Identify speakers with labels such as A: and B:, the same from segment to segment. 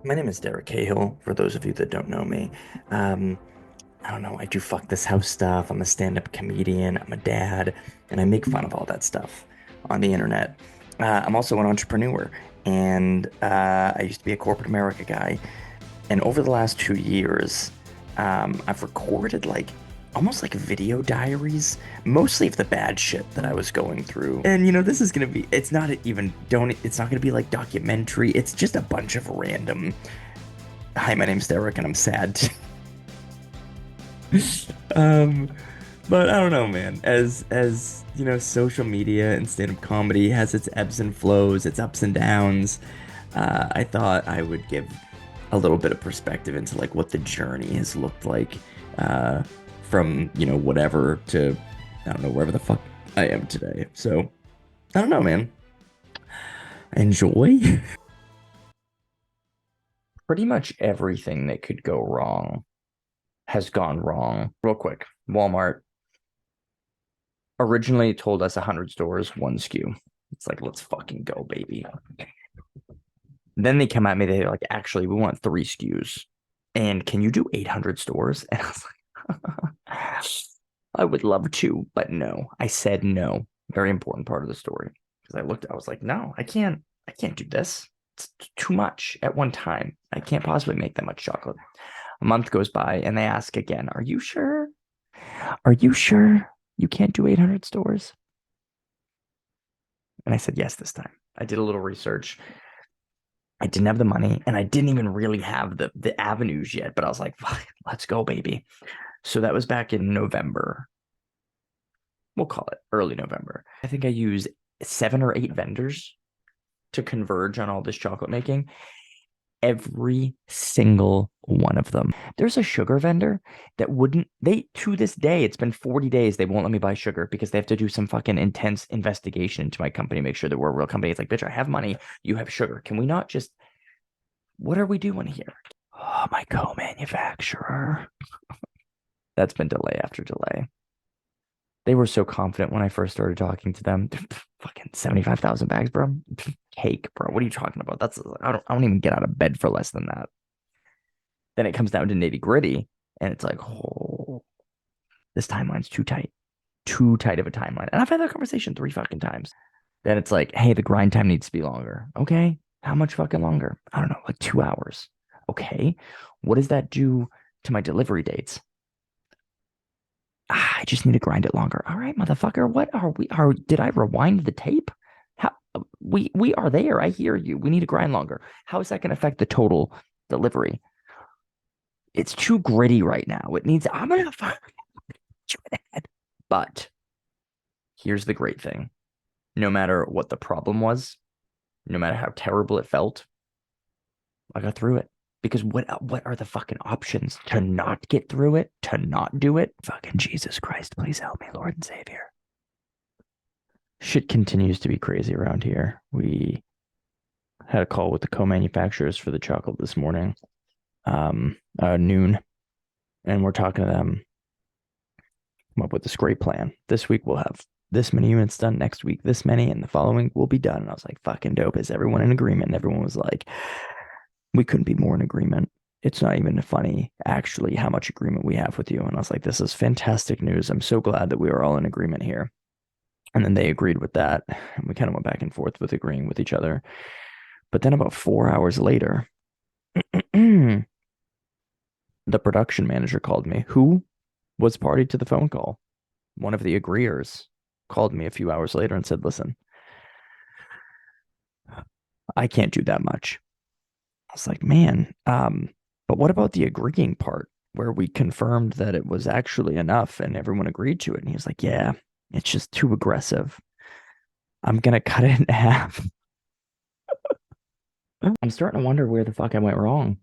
A: My name is Derek Cahill, for those of you that don't know me. Um, I don't know, I do fuck this house stuff. I'm a stand-up comedian, I'm a dad, and I make fun of all that stuff on the internet. I'm also an entrepreneur, and I used to be a corporate America guy. And over the last 2 years, I've recorded like almost like video diaries, mostly of the bad shit that I was going through. And this is gonna be, it's not even, don't, it's not gonna be like documentary. It's just a bunch of random, hi, my name's Derek and I'm sad. Um, but I don't know, man. As social media and stand-up comedy has its ebbs and flows, its ups and downs. I thought I would give a little bit of perspective into like what the journey has looked like, uh, from whatever to I don't know wherever the fuck I am today. So I don't know, man. Enjoy. Pretty much everything that could go wrong has gone wrong. Real quick, Walmart originally told us 100 stores, one SKU. It's like, let's fucking go, baby. Then they come at me, they're like, actually, we want three SKUs. And can you do 800 stores? And I was like, I would love to, but no. I said no. Very important part of the story. Because I was like, no, I can't do this. It's too much at one time. I can't possibly make that much chocolate. A month goes by and they ask again, are you sure? Are you sure you can't do 800 stores? And I said yes this time. I did a little research. I didn't have the money and I didn't even really have the avenues yet, but I was like, let's go, baby. So that was back in November. We'll call it early November. I think I used 7 or 8 vendors to converge on all this chocolate making. Every single one of them. There's a sugar vendor that wouldn't, they, to this day, it's been 40 days, they won't let me buy sugar because they have to do some fucking intense investigation into my company, make sure that we're a real company. It's like, bitch, I have money, you have sugar. Can we not just, what are we doing here? Oh, my co-manufacturer. That's been delay after delay. They were so confident when I first started talking to them. Fucking 75,000 bags, bro. Cake, bro. What are you talking about? I don't even get out of bed for less than that. Then it comes down to nitty gritty, and it's like, oh, this timeline's too tight of a timeline. And I've had that conversation 3 fucking times. Then it's like, hey, the grind time needs to be longer. Okay, how much fucking longer? I don't know, like 2 hours. Okay, what does that do to my delivery dates? I just need to grind it longer. All right, motherfucker. What are we? Did I rewind the tape? How we are there. I hear you. We need to grind longer. How is that going to affect the total delivery? It's too gritty right now. It needs. I'm gonna fuck you in the head. But here's the great thing: no matter what the problem was, no matter how terrible it felt, I got through it. Because what are the fucking options to not get through it, to not do it? Fucking Jesus Christ, please help me, Lord and Savior. Shit continues to be crazy around here. We had a call with the co-manufacturers for the chocolate this morning, noon, and we're talking to them, come up with this great plan. This week we'll have this many units done, next week this many, and the following will be done. And I was like, fucking dope. Is everyone in agreement? And everyone was like, we couldn't be more in agreement. It's not even funny, actually, how much agreement we have with you. And I was like, this is fantastic news. I'm so glad that we are all in agreement here. And then they agreed with that. And we kind of went back and forth with agreeing with each other. But then about 4 hours later, the production manager called me, who was party to the phone call. One of the agreeers called me a few hours later and said, listen, I can't do that much. I was like, man, but what about the agreeing part where we confirmed that it was actually enough and everyone agreed to it? And he was like, yeah, it's just too aggressive. I'm gonna cut it in half. I'm starting to wonder where the fuck I went wrong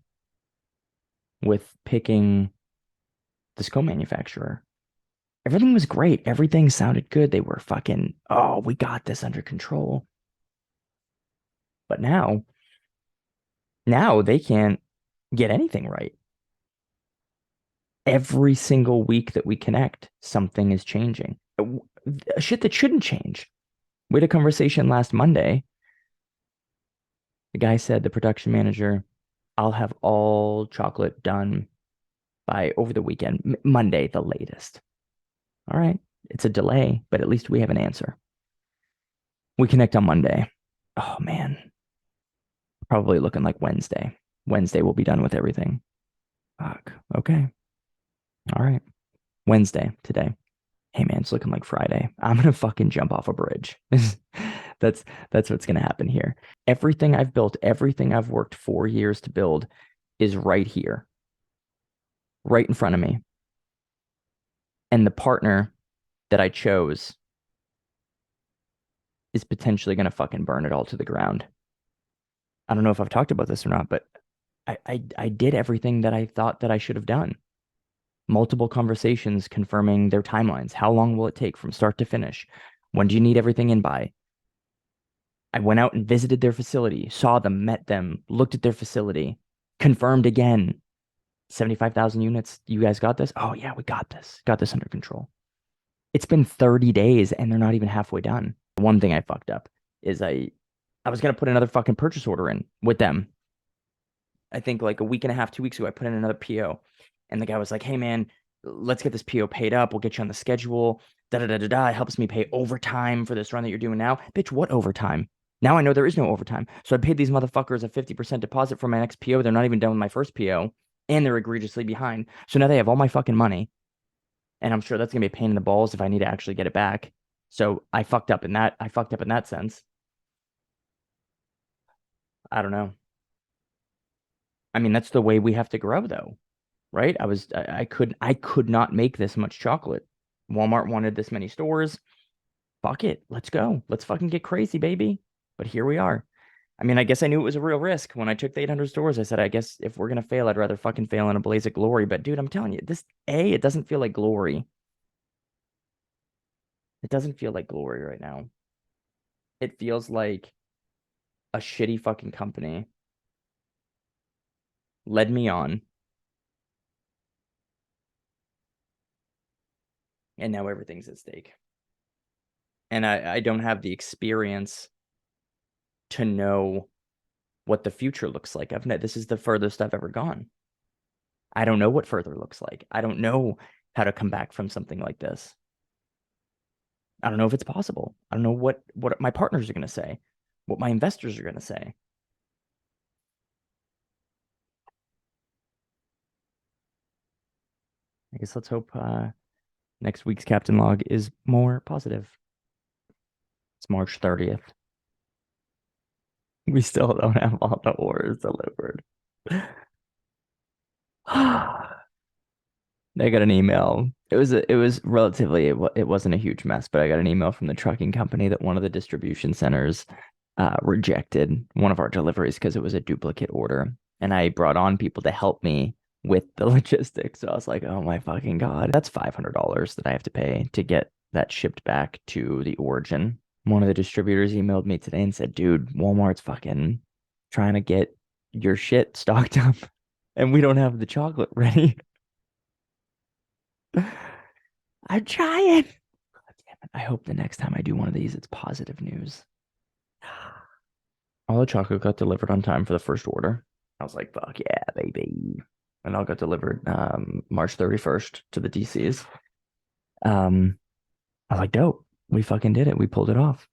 A: with picking this co-manufacturer. Everything was great. Everything sounded good. They were fucking, oh, we got this under control. But now they can't get anything right. Every single week that we connect, something is changing. Shit that shouldn't change. We had a conversation last Monday. The guy said, the production manager, I'll have all chocolate done by over the weekend, Monday, the latest. All right. It's a delay, but at least we have an answer. We connect on Monday. Oh man, probably looking like Wednesday. Wednesday we'll be done with everything. Fuck. Okay. All right. Wednesday today. Hey man, it's looking like Friday. I'm gonna fucking jump off a bridge. That's that's what's gonna happen here. Everything I've built, everything I've worked 4 years to build is right here, right in front of me. And the partner that I chose is potentially gonna fucking burn it all to the ground. I don't know if I've talked about this or not, but I did everything that I thought that I should have done. Multiple conversations confirming their timelines. How long will it take from start to finish? When do you need everything in by? I went out and visited their facility, saw them, met them, looked at their facility, confirmed again. 75,000 units. You guys got this? Oh, yeah, we got this. Got this under control. It's been 30 days and they're not even halfway done. One thing I fucked up is I was going to put another fucking purchase order in with them. I think like a week and a half, 2 weeks ago, I put in another PO. And the guy was like, hey, man, let's get this PO paid up. We'll get you on the schedule. Da da da da da. It helps me pay overtime for this run that you're doing now. Bitch, what overtime? Now I know there is no overtime. So I paid these motherfuckers a 50% deposit for my next PO. They're not even done with my first PO. And they're egregiously behind. So now they have all my fucking money. And I'm sure that's gonna be a pain in the balls if I need to actually get it back. So I fucked up in that. I fucked up in that sense. I don't know. I mean, that's the way we have to grow though, right? I could not make this much chocolate. Walmart wanted this many stores. Fuck it. Let's go. Let's fucking get crazy, baby. But here we are. I mean, I guess I knew it was a real risk when I took the 800 stores. I said, I guess if we're gonna fail, I'd rather fucking fail in a blaze of glory. But dude, I'm telling you, it doesn't feel like glory. It doesn't feel like glory right now. It feels like a shitty fucking company led me on, and now everything's at stake. And I don't have the experience to know what the future looks like. This is the furthest I've ever gone. I don't know what further looks like. I don't know how to come back from something like this. I don't know if it's possible. I don't know what my partners are going to say, what my investors are going to say. I guess let's hope next week's Captain Log is more positive. It's March 30th. We still don't have all the orders delivered. I got an email. It was relatively it wasn't a huge mess, but I got an email from the trucking company that one of the distribution centers rejected one of our deliveries because it was a duplicate order, and I brought on people to help me with the logistics. So I was like, oh my fucking God, that's $500 that I have to pay to get that shipped back to the origin. One of the distributors emailed me today and said, dude, Walmart's fucking trying to get your shit stocked up, and we don't have the chocolate ready. I'm trying. God damn it. I hope the next time I do one of these, it's positive news. All the chocolate got delivered on time for the first order. I was like, fuck yeah, baby. And all got delivered March 31st to the DCs. I was like, dope. We fucking did it. We pulled it off.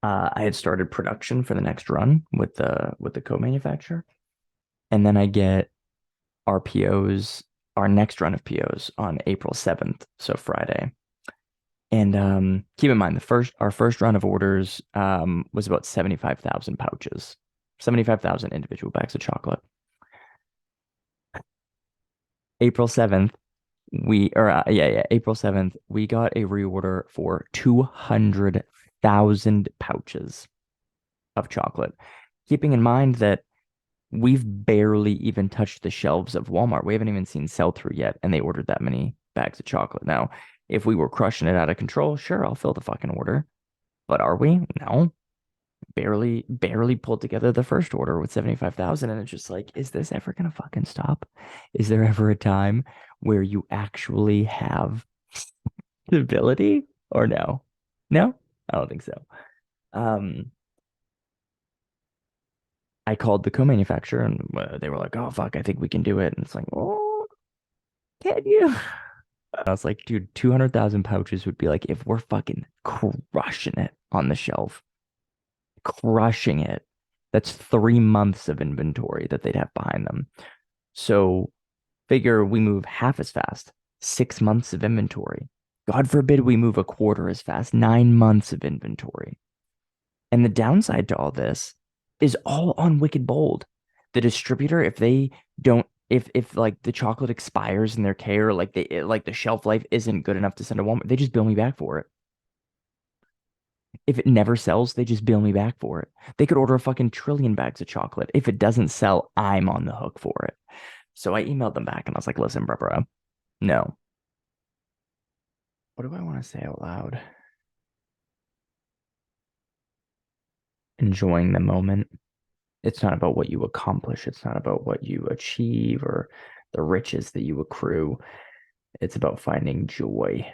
A: I had started production for the next run with the co-manufacturer. And then I get our POs, our next run of POs on April 7th, so Friday. And keep in mind, our first run of orders was about 75,000 pouches, 75,000 individual bags of chocolate. April 7th, April 7th, we got a reorder for 200,000 pouches of chocolate. Keeping in mind that we've barely even touched the shelves of Walmart. We haven't even seen sell through yet, and they ordered that many bags of chocolate. Now, if we were crushing it out of control, sure, I'll fill the fucking order. But are we? No. Barely pulled together the first order with 75,000. And it's just like, is this ever gonna fucking stop? Is there ever a time where you actually have stability or no? No? I don't think so. Um, I called the co-manufacturer and they were like, "Oh fuck, I think we can do it." And it's like, "Oh, can you?" I was like, "Dude, 200,000 pouches would be like if we're fucking crushing it on the shelf, crushing it. That's 3 months of inventory that they'd have behind them. So figure we move half as fast, 6 months of inventory. God forbid we move a quarter as fast, 9 months of inventory. And the downside to all this is all on Wicked Bold. The distributor, if they don't, if like the chocolate expires in their care, like like the shelf life isn't good enough to send to Walmart, they just bill me back for it. If it never sells, they just bill me back for it. They could order a fucking trillion bags of chocolate. If it doesn't sell, I'm on the hook for it. So I emailed them back and I was like, listen, bro, no. What do I want to say out loud? Enjoying the moment. It's not about what you accomplish. It's not about what you achieve or the riches that you accrue. It's about finding joy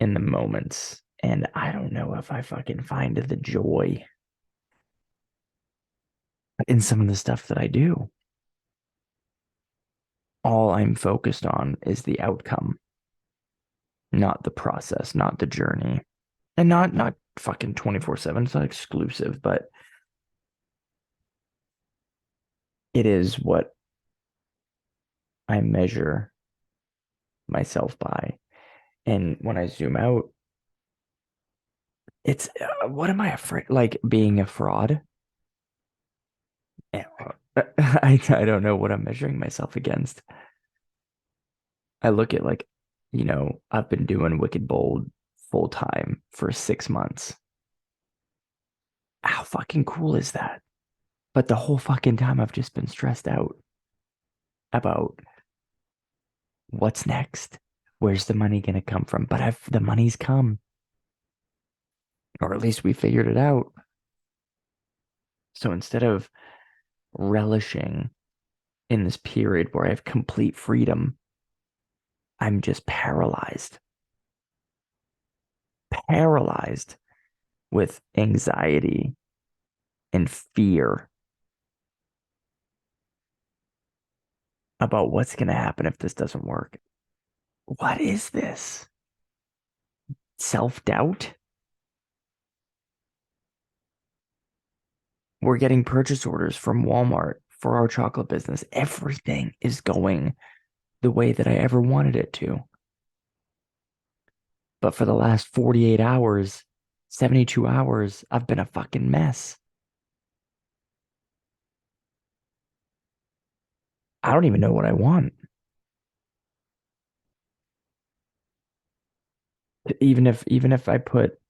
A: in the moments. And I don't know if I fucking find the joy in some of the stuff that I do. All I'm focused on is the outcome, not the process, not the journey. And not fucking 24/7. It's not exclusive, but it is what I measure myself by. And when I zoom out, it's what am I afraid? Like being a fraud? Eh, I don't know what I'm measuring myself against. I look at like, I've been doing Wicked Bold full time for 6 months. How fucking cool is that? But the whole fucking time I've just been stressed out about what's next. Where's the money gonna come from? But I've the money's come, or at least we figured it out. So instead of relishing in this period where I have complete freedom, I'm just paralyzed with anxiety and fear about what's going to happen if this doesn't work. What is this? Self-doubt? We're getting purchase orders from Walmart for our chocolate business. Everything is going the way that I ever wanted it to. But for the last 48 hours, 72 hours, I've been a fucking mess. I don't even know what I want. Even if I put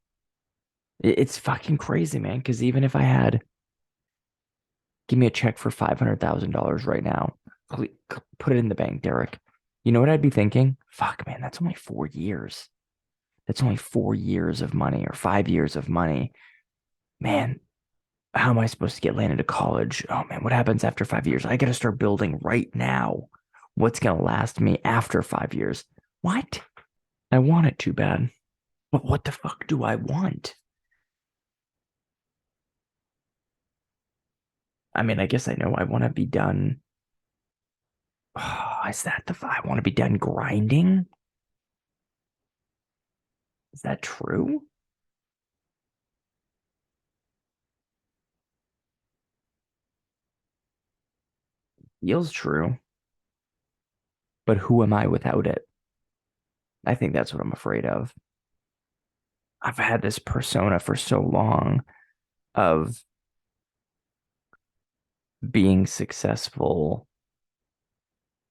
A: it's fucking crazy, man, because even if I had give me a check for $500,000 right now, put it in the bank, Derek. You know what I'd be thinking? Fuck, man, that's only 4 years. That's only 4 years of money or 5 years of money. Man, how am I supposed to get landed to college? Oh man, what happens after 5 years? I got to start building right now. What's going to last me after 5 years? What? I want it too bad. But what the fuck do I want? I mean, I guess I know I want to be done. Oh, is that I want to be done grinding? Is that true? Feels true. But who am I without it? I think that's what I'm afraid of. I've had this persona for so long of being successful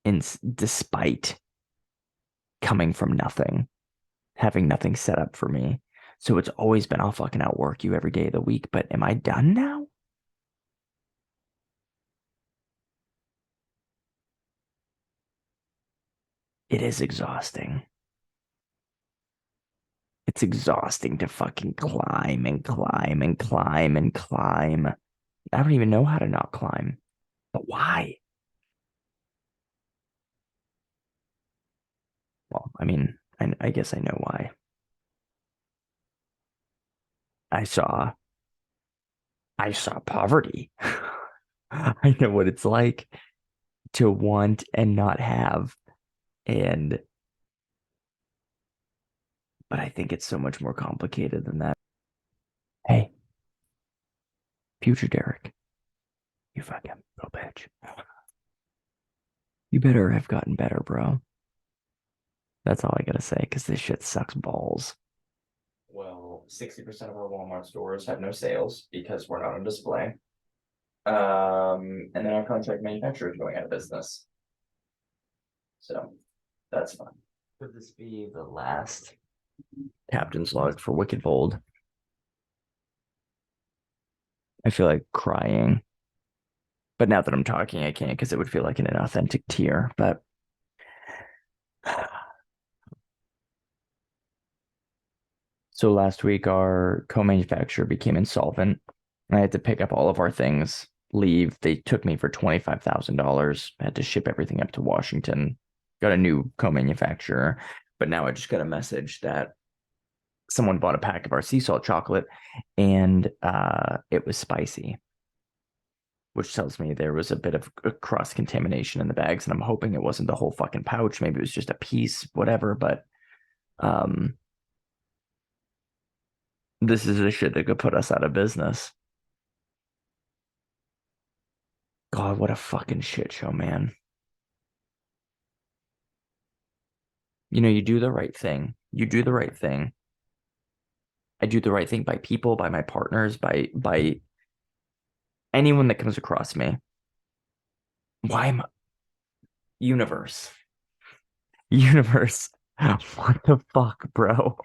A: in despite coming from nothing, having nothing set up for me. So it's always been I'll fucking outwork you every day of the week. But am I done now? It is exhausting. It's exhausting to fucking climb and climb and climb and climb. I don't even know how to not climb. But why? Well, I mean, I guess I know why. I saw I saw poverty. I know what it's like to want and not have. And, but I think it's so much more complicated than that. Hey, future Derek, you fucking little bitch. You better have gotten better, bro. That's all I gotta say, because this shit sucks balls. Well, 60% of our Walmart stores have no sales because we're not on display. And then our contract manufacturer is going out of business. So that's fun. Could this be the last captain's log for Wicked Bold? I feel like crying. But now that I'm talking, I can't because it would feel like an inauthentic tear. But so last week, our co-manufacturer became insolvent. I had to pick up all of our things, leave. They took me for $25,000. I had to ship everything up to Washington. Got a new co-manufacturer. But now I just got a message that someone bought a pack of our sea salt chocolate and it was spicy, which tells me there was a bit of cross contamination in the bags. And I'm hoping it wasn't the whole fucking pouch. Maybe it was just a piece, whatever. But um, this is the shit that could put us out of business. God, what a fucking shit show, man. You know, you do the right thing. You do the right thing. I do the right thing by people, by my partners, by anyone that comes across me. Why am I universe? Universe. What the fuck, bro?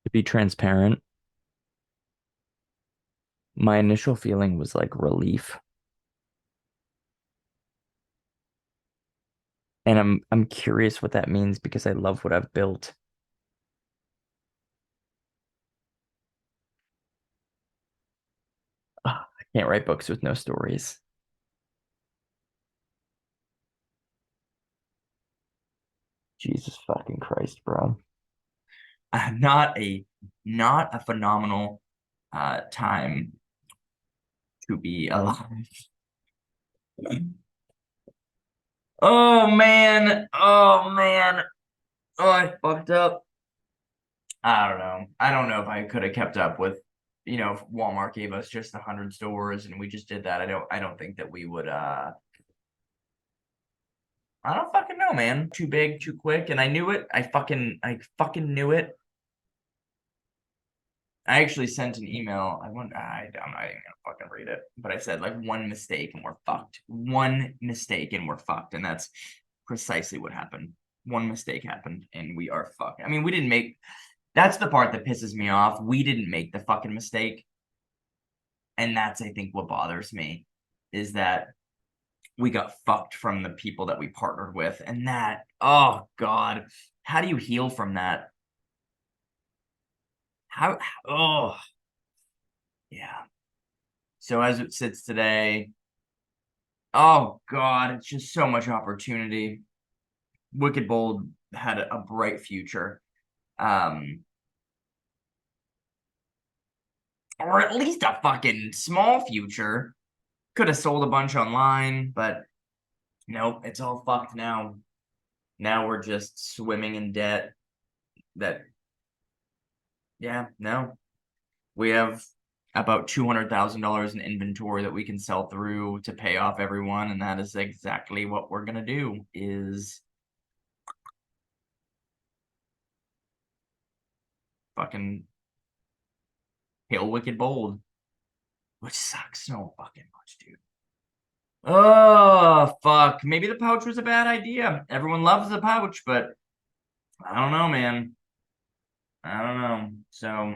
A: To be transparent, my initial feeling was like relief. And I'm curious what that means because I love what I've built. Ah, I can't write books with no stories. Jesus fucking Christ, bro. Not a not a phenomenal time to be alive. Oh man. Oh man. Oh, I fucked up. I don't know. I don't know if I could have kept up with, if Walmart gave us just 100 stores and we just did that. I don't think that we would I don't fucking know, man. Too big, too quick, and I knew it. I fucking knew it. I actually sent an email. I'm not even gonna fucking read it, but I said like one mistake and we're fucked. One mistake and we're fucked, and that's precisely what happened. One mistake happened and we are fucked. I mean, we didn't make. That's the part that pisses me off. We didn't make the fucking mistake, and that's I think what bothers me is that we got fucked from the people that we partnered with, and that oh god, how do you heal from that? How oh yeah. So as it sits today, oh God, it's just so much opportunity. Wicked Bold had a bright future, um, or at least a fucking small future. Could have sold a bunch online, but nope, it's all fucked now. Now we're just swimming in debt. That yeah, no, we have about $200,000 in inventory that we can sell through to pay off everyone, and that is exactly what we're gonna do. Is fucking Hail Wicked Bold, which sucks so fucking much, dude. Oh, fuck. Maybe the pouch was a bad idea. Everyone loves the pouch, but I don't know, man. I don't know. So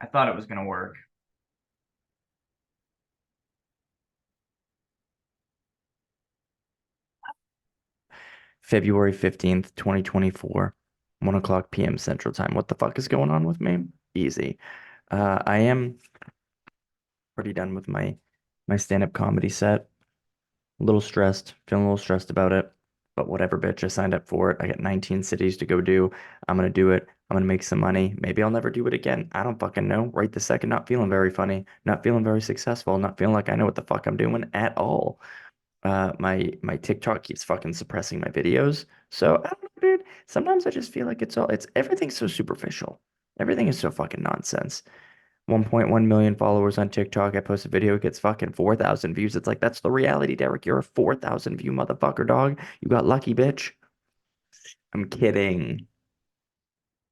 A: I thought it was going to work. February 15th, 2024, 1 o'clock p.m. Central Time. What the fuck is going on with me? Easy. I am pretty done with my stand-up comedy set. A little stressed, feeling a little stressed about it. But whatever, bitch, I signed up for it. I got 19 cities to go do. I'm gonna do it. I'm gonna make some money. Maybe I'll never do it again. I don't fucking know. Right this second, not feeling very funny, not feeling very successful, not feeling like I know what the fuck I'm doing at all. My TikTok keeps fucking suppressing my videos. So I don't know, dude. Sometimes I just feel like it's everything's so superficial. Everything is so fucking nonsense. 1.1 million followers on TikTok. I post a video, it gets fucking 4,000 views. It's like, that's the reality, Derek. You're a 4,000 view motherfucker, dog. You got lucky, bitch. I'm kidding.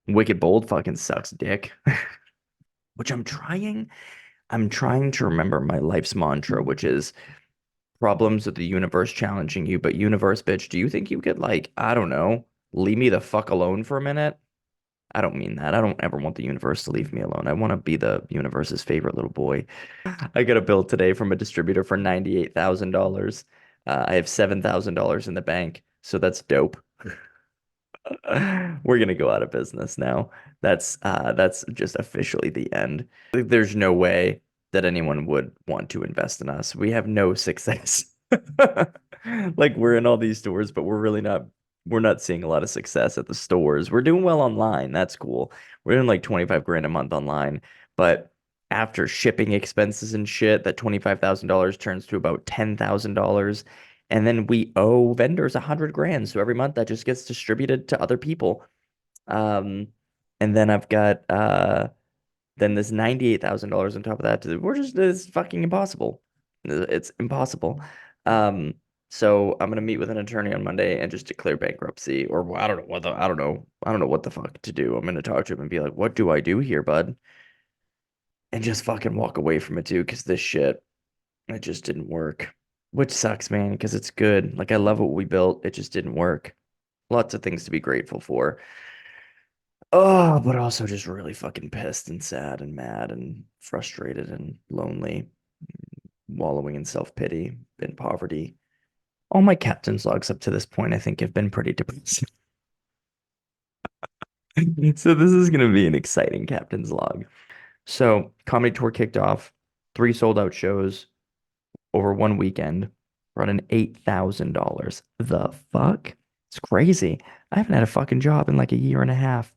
A: Wicked Bold fucking sucks dick. Which I'm trying to remember my life's mantra, which is problems of the universe challenging you, but universe, bitch, do you think you could, like, I don't know, leave me the fuck alone for a minute? I don't mean that. I don't ever want the universe to leave me alone. I want to be the universe's favorite little boy. I got a bill today from a distributor for $98,000. I have $7,000 in the bank, so that's dope. We're gonna go out of business now. That's just officially the end. There's no way that anyone would want to invest in us. We have no success. Like we're in all these stores, but we're not seeing a lot of success at the stores. We're doing well online. That's cool. We're doing like 25 grand a month online, but after shipping expenses and shit, that $25,000 turns to about $10,000. And then we owe vendors 100 grand. So every month that just gets distributed to other people. Um, and then I've got then this $98,000 on top of that. It's fucking impossible. It's impossible. Um, so I'm gonna meet with an attorney on Monday and just declare bankruptcy, or I don't know what the fuck to do. I'm gonna talk to him and be like, what do I do here, bud? And just fucking walk away from it too, because this shit, it just didn't work. Which sucks, man, because it's good. Like I love what we built. It just didn't work. Lots of things to be grateful for. Oh, but also just really fucking pissed and sad and mad and frustrated and lonely, wallowing in self-pity, in poverty. All my captain's logs up to this point, I think, have been pretty depressing. So this is gonna be an exciting captain's log. So comedy tour kicked off, three sold out shows over one weekend, running $8,000. The fuck? It's crazy. I haven't had a fucking job in like a year and a half.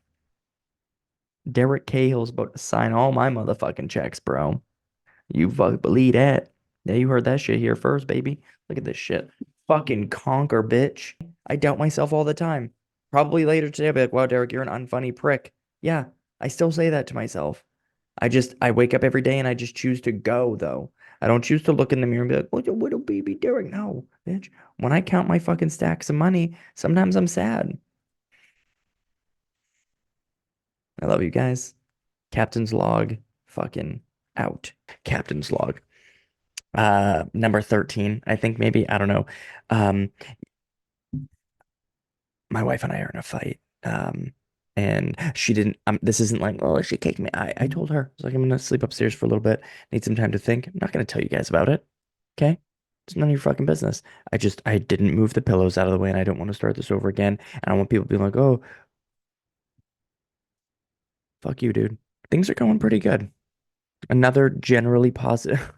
A: Derek Cahill's about to sign all my motherfucking checks, bro. You fuck believe that. Yeah, you heard that shit here first, baby. Look at this shit. Fucking conquer, bitch. I doubt myself all the time. Probably later today, I'll be like, wow, Derek, you're an unfunny prick. Yeah, I still say that to myself. I wake up every day and I just choose to go, though. I don't choose to look in the mirror and be like, what a little baby Derek. No, bitch. When I count my fucking stacks of money, sometimes I'm sad. I love you guys. Captain's log, fucking out. Captain's log. Number 13, I think maybe, I don't know. Um, my wife and I are in a fight. And she didn't, this isn't like, oh, she kicked me. I told her, I was like, I'm gonna sleep upstairs for a little bit, need some time to think. I'm not gonna tell you guys about it. Okay? It's none of your fucking business. I didn't move the pillows out of the way and I don't want to start this over again. And I want people to be like, oh, fuck you, dude. Things are going pretty good. Another generally positive.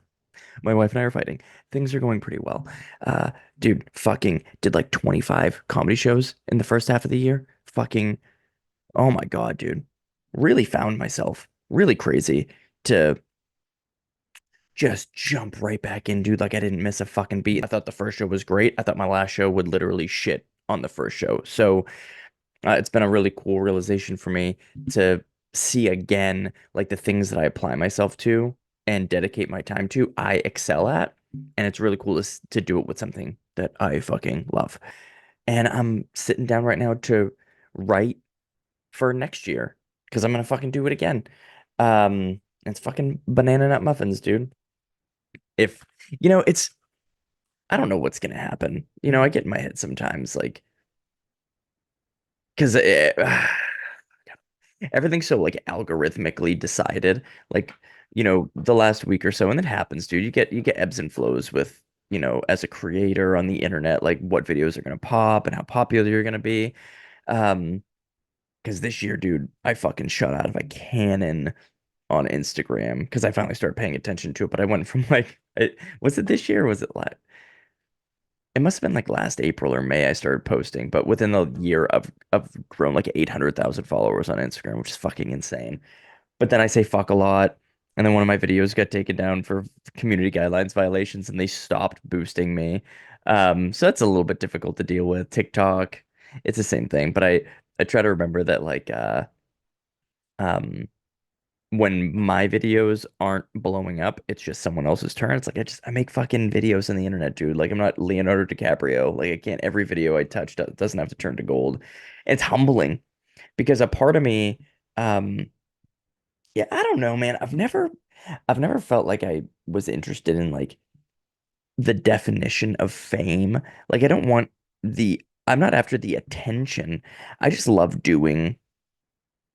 A: My wife and I are fighting. Things are going pretty well. Uh, dude, fucking did like 25 comedy shows in the first half of the year. Fucking, oh my God, dude. Really found myself. Really crazy to just jump right back in, dude. Like I didn't miss a fucking beat. I thought the first show was great. I thought my last show would literally shit on the first show. So it's been a really cool realization for me to see again, like the things that I apply myself to and dedicate my time to, I excel at. And it's really cool to do it with something that I fucking love. And I'm sitting down right now to write for next year because I'm gonna fucking do it again. It's fucking banana nut muffins, dude. If it's I don't know what's gonna happen. I get in my head sometimes, like because everything's so like algorithmically decided. Like, the last week or so, and it happens, dude. You get ebbs and flows with, as a creator on the internet, like what videos are gonna pop and how popular you're gonna be. Um, because this year, dude, I fucking shut out of a cannon on Instagram because I finally started paying attention to it. But I went from like, was it this year or was it last? it must have been like last April or May I started posting, but within the year I've grown like 800,000 followers on Instagram, which is fucking insane. But then I say fuck a lot, and then one of my videos got taken down for community guidelines violations, and they stopped boosting me. So that's a little bit difficult to deal with. TikTok, it's the same thing, but I try to remember that like um when my videos aren't blowing up, it's just someone else's turn. It's like I make fucking videos on the internet, dude. Like I'm not Leonardo DiCaprio. Like I can't every video I touch doesn't have to turn to gold. It's humbling because a part of me, um, yeah, I don't know, man. I've never felt like I was interested in like the definition of fame. Like I don't want I'm not after the attention. I just love doing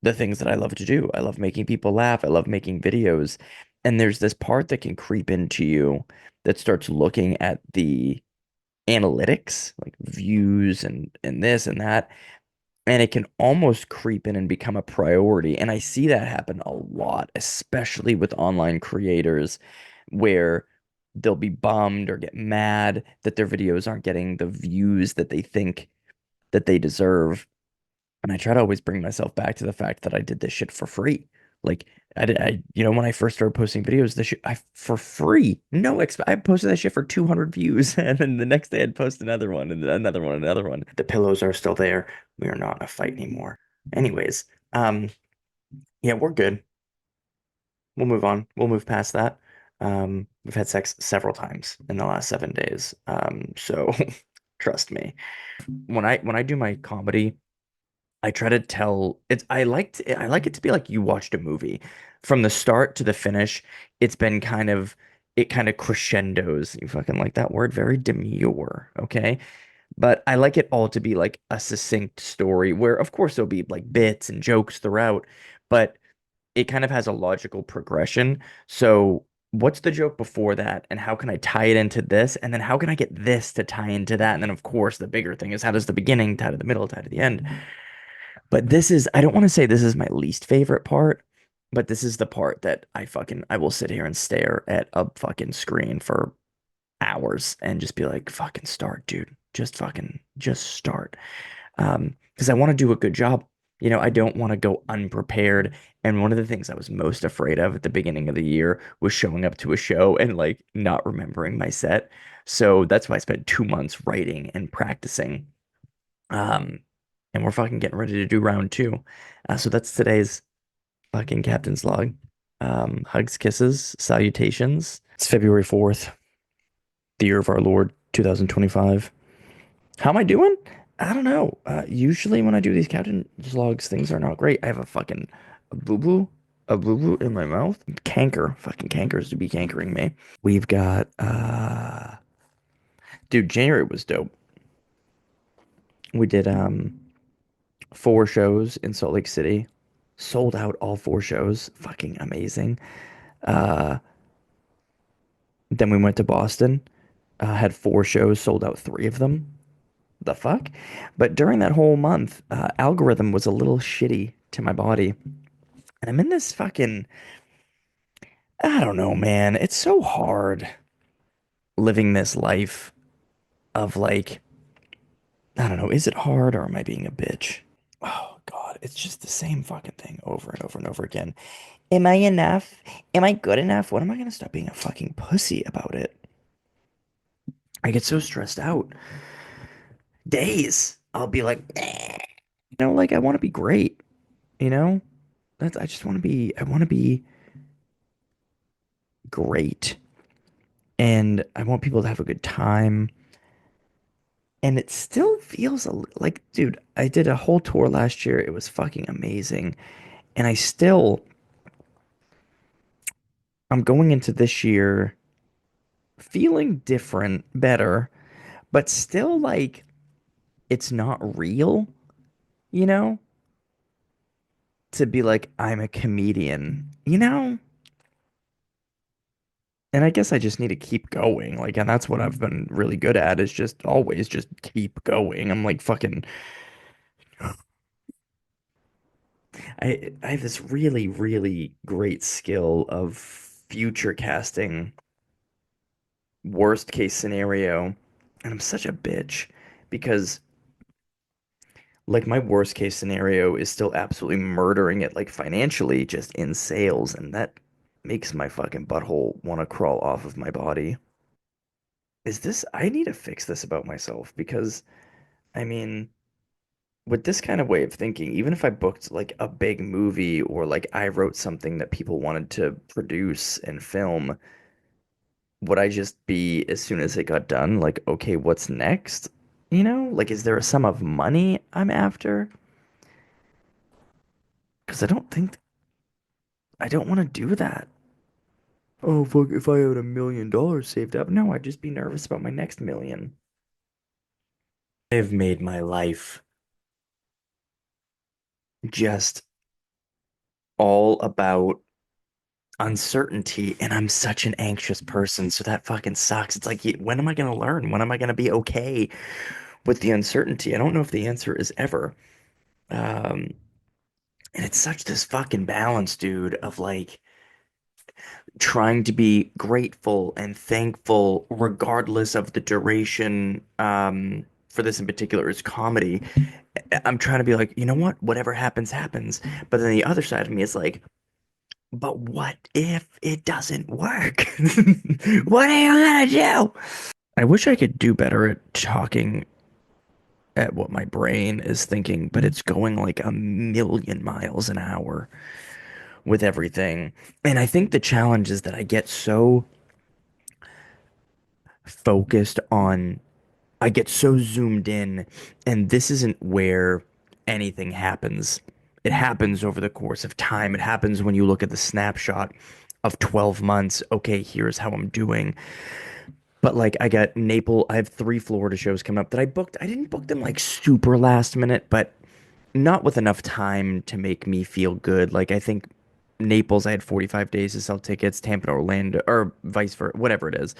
A: the things that I love to do. I love making people laugh. I love making videos. And there's this part that can creep into you that starts looking at the analytics, like views and this and that, and it can almost creep in and become a priority. And I see that happen a lot, especially with online creators, where they'll be bummed or get mad that their videos aren't getting the views that they think that they deserve. And I try to always bring myself back to the fact that I did this shit for free. Like when I first started posting videos, this shit for free, no exp. I posted that shit for 200 views, and then the next day I'd post another one, and then another one, another one. The pillows are still there. We are not in a fight anymore. Anyways, yeah, we're good. We'll move on. We'll move past that. We've had sex several times in the last 7 days. So trust me. When I do my comedy, I try to tell it's I like it to be like you watched a movie. From the start to the finish, it's been it kind of crescendos. You fucking like that word? Very demure, okay? But I like it all to be like a succinct story where of course there'll be like bits and jokes throughout, but it kind of has a logical progression. So what's the joke before that? And how can I tie it into this? And then how can I get this to tie into that? And then of course the bigger thing is how does the beginning tie to the middle, tie to the end? But I don't want to say this is my least favorite part, but this is the part that I will sit here and stare at a fucking screen for hours and just be like, fucking start, dude. Just start. Because I want to do a good job. I don't want to go unprepared. And one of the things I was most afraid of at the beginning of the year was showing up to a show and like not remembering my set. So that's why I spent 2 months writing and practicing. Um, and we're fucking getting ready to do round two. So that's today's fucking captain's log. Hugs, kisses, salutations. It's February 4th, the year of our Lord, 2025. How am I doing? I don't know. Usually when I do these captain's logs, things are not great. I have a boo-boo, a boo-boo in my mouth. Canker, fucking cankers to be cankering me. We've got, dude, January was dope. We did, 4 shows in Salt Lake City, sold out all 4 shows. Fucking amazing. Uh, then we went to Boston, had 4 shows, sold out 3 of them. The fuck? But during that whole month, algorithm was a little shitty to my body. And I'm in this fucking, I don't know, man. It's so hard living this life of like, I don't know, is it hard or am I being a bitch? Oh God, it's just the same fucking thing over and over and over again. Am I enough? Am I good enough? When am I gonna stop being a fucking pussy about it? I get so stressed out. Days, I'll be like, "Eh." Like I want to be great, you know? I just I want to be great. And I want people to have a good time. And it still feels like, dude, I did a whole tour last year. It was fucking amazing. And I'm going into this year feeling different, better, but still like it's not real, you know? To be like, I'm a comedian, you know? And I guess I just need to keep going. Like, and that's what I've been really good at is just always just keep going. I'm like fucking, I have this really, really great skill of future casting worst case scenario And I'm such a bitch because like my worst case scenario is still absolutely murdering it like financially just in sales, and that makes my fucking butthole want to crawl off of my body. Is this I need to fix this about myself because I mean, with this kind of way of thinking, even if I booked like a big movie or like I wrote something that people wanted to produce and film, would I just be as soon as it got done, like, okay, what's next? You know, like, is there a sum of money I'm after? Because I don't want to do that. Oh, fuck, if I had $1 million saved up, no, I'd just be nervous about my next million. I've made my life just all about uncertainty, and I'm such an anxious person, so that fucking sucks. It's like, when am I going to learn? When am I going to be okay with the uncertainty? I don't know if the answer is ever. Um, and it's such this fucking balance, dude, of like trying to be grateful and thankful regardless of the duration. For this in particular is comedy. I'm trying to be like, you know what? Whatever happens, happens. But then the other side of me is like, but what if it doesn't work? What are you gonna do? I wish I could do better at talking at what my brain is thinking, but it's going like a million miles an hour with everything. And I think the challenge is that I get so focused on, I get so zoomed in, and this isn't where anything happens. It happens over the course of time. It happens when you look at the snapshot of 12 months. Okay, here's how I'm doing. But like I have three Florida shows coming up that I booked. I didn't book them like super last minute, but not with enough time to make me feel good. Like I think Naples, I had 45 days to sell tickets, Tampa and Orlando, or vice versa, whatever it is.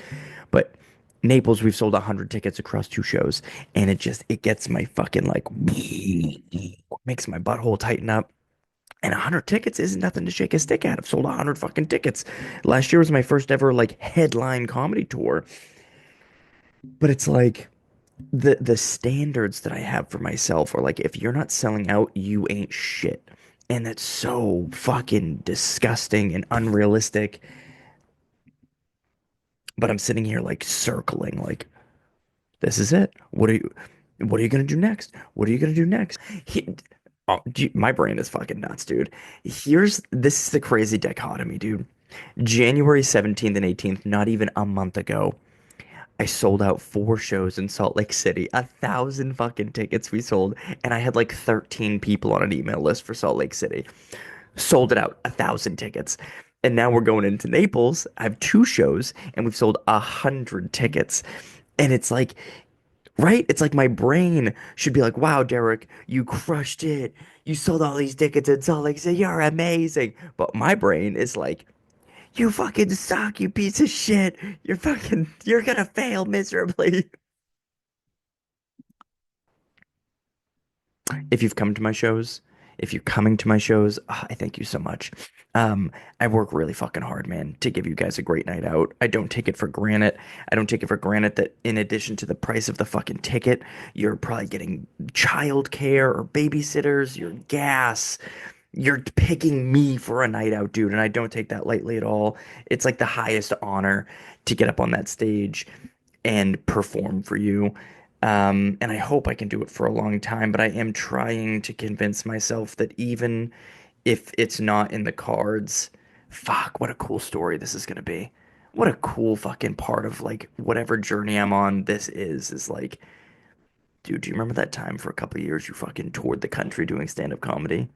A: But Naples, we've sold 100 tickets across two shows, and it gets my fucking like makes my butthole tighten up. And 100 tickets isn't nothing to shake a stick at. I've sold 100 fucking tickets. Last year was my first ever like headline comedy tour. But it's like the standards that I have for myself are like if you're not selling out, you ain't shit. And that's so fucking disgusting and unrealistic. But I'm sitting here like circling, like, this is it. What are you gonna do next? What are you gonna do next? My brain is fucking nuts, dude. This is the crazy dichotomy, dude. January 17th and 18th, not even a month ago, I sold out four shows in Salt Lake City. 1,000 fucking tickets we sold, and I had like 13 people on an email list for Salt Lake City. Sold it out, 1,000 tickets. And now we're going into Naples. I have two shows, and we've sold 100 tickets. And it's like, right? It's like my brain should be like, wow, Derek, you crushed it. You sold all these tickets in Salt Lake City. You're amazing. But my brain is like, you fucking suck, you piece of shit. You're gonna fail miserably. If you've come to my shows, if you're coming to my shows, I thank you so much. Um, I work really fucking hard, man, to give you guys a great night out. I don't take it for granted. I don't take it for granted that in addition to the price of the fucking ticket, you're probably getting childcare or babysitters, your gas. You're picking me for a night out, dude, and I don't take that lightly at all. It's like the highest honor to get up on that stage and perform for you. And I hope I can do it for a long time, but I am trying to convince myself that even if it's not in the cards, fuck, what a cool story this is gonna be. What a cool fucking part of like whatever journey I'm on this is like, dude, do you remember that time for a couple of years you fucking toured the country doing stand-up comedy?